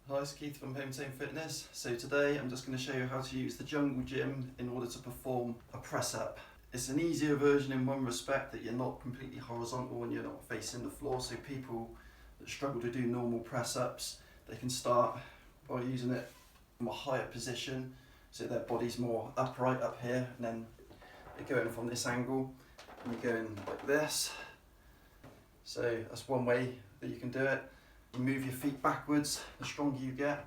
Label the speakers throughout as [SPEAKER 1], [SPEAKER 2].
[SPEAKER 1] Hi, it's Keith from Home Team Fitness. So today I'm just going to show you how to use the jungle gym in order to perform a press up. It's an easier version in one respect that you're not completely horizontal and you're not facing the floor, so people that struggle to do normal press ups, they can start by using it from a higher position so their body's more upright up here, and then you're going from this angle and you're going like this. So that's one way that you can do it. You move your feet backwards, the stronger you get.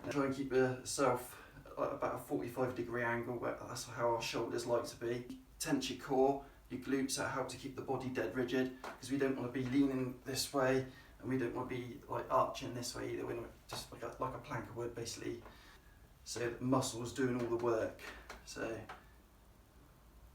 [SPEAKER 1] And try and keep yourself at about a 45-degree angle, where that's how our shoulders like to be. Tense your core, your glutes, that help to keep the body dead rigid, because we don't want to be leaning this way and we don't want to be like arching this way either. We're just like a plank of wood basically. So the muscles doing all the work. So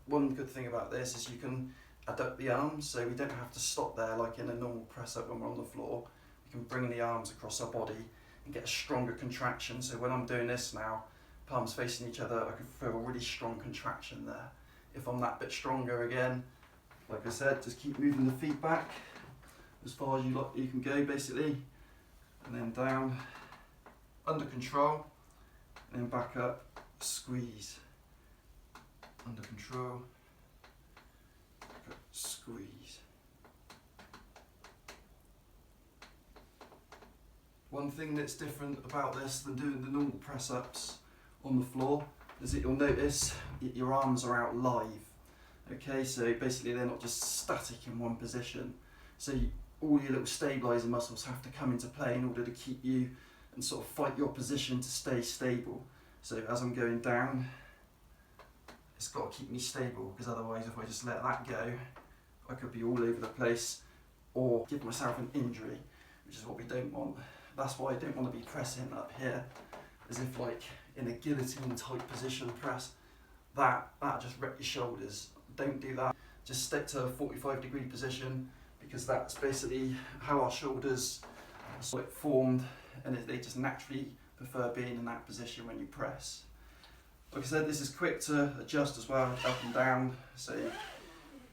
[SPEAKER 1] one good thing about this is you can adduct the arms, so we don't have to stop there like in a normal press up when we're on the floor. We can bring the arms across our body and get a stronger contraction. So when I'm doing this now, palms facing each other, I can feel a really strong contraction there. If I'm that bit stronger again, like I said, just keep moving the feet back as far as you can go basically, and then down, under control, and then back up, squeeze, under control, squeeze. One thing that's different about this than doing the normal press ups on the floor is that you'll notice your arms are out live. Okay, so basically they're not just static in one position. So all your little stabilising muscles have to come into play in order to keep you and sort of fight your position to stay stable. So as I'm going down, it's got to keep me stable, because otherwise if I just let that go, I could be all over the place or give myself an injury, which is what we don't want. That's why I don't want to be pressing up here as if like in a guillotine type position press. That just wreck your shoulders. Don't do that. Just stick to a 45-degree position, because that's basically how our shoulders are sort of formed, and they just naturally prefer being in that position when you press. Like I said, this is quick to adjust as well, up and down. So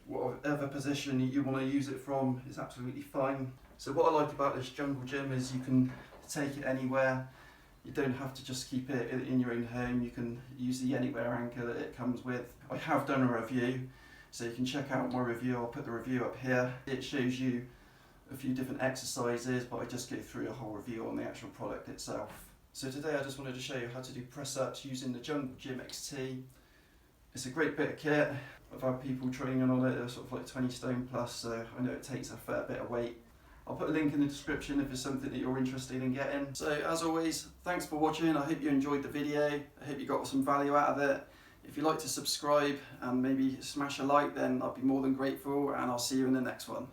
[SPEAKER 1] whatever position you want to use it from is absolutely fine. So what I like about this jungle gym is you can take it anywhere. You don't have to just keep it in your own home. You can use the anywhere anchor that it comes with. I have done a review, so you can check out my review. I'll put the review up here. It shows you a few different exercises, but I just go through a whole review on the actual product itself. So today I just wanted to show you how to do press ups using the Jungle Gym XT. It's a great bit of kit. I've had people training on it, they're sort of like 20 stone plus, so I know it takes a fair bit of weight. I'll put a link in the description if it's something that you're interested in getting. So as always, thanks for watching. I hope you enjoyed the video. I hope you got some value out of it. If you'd like to subscribe and maybe smash a like, then I'd be more than grateful, and I'll see you in the next one.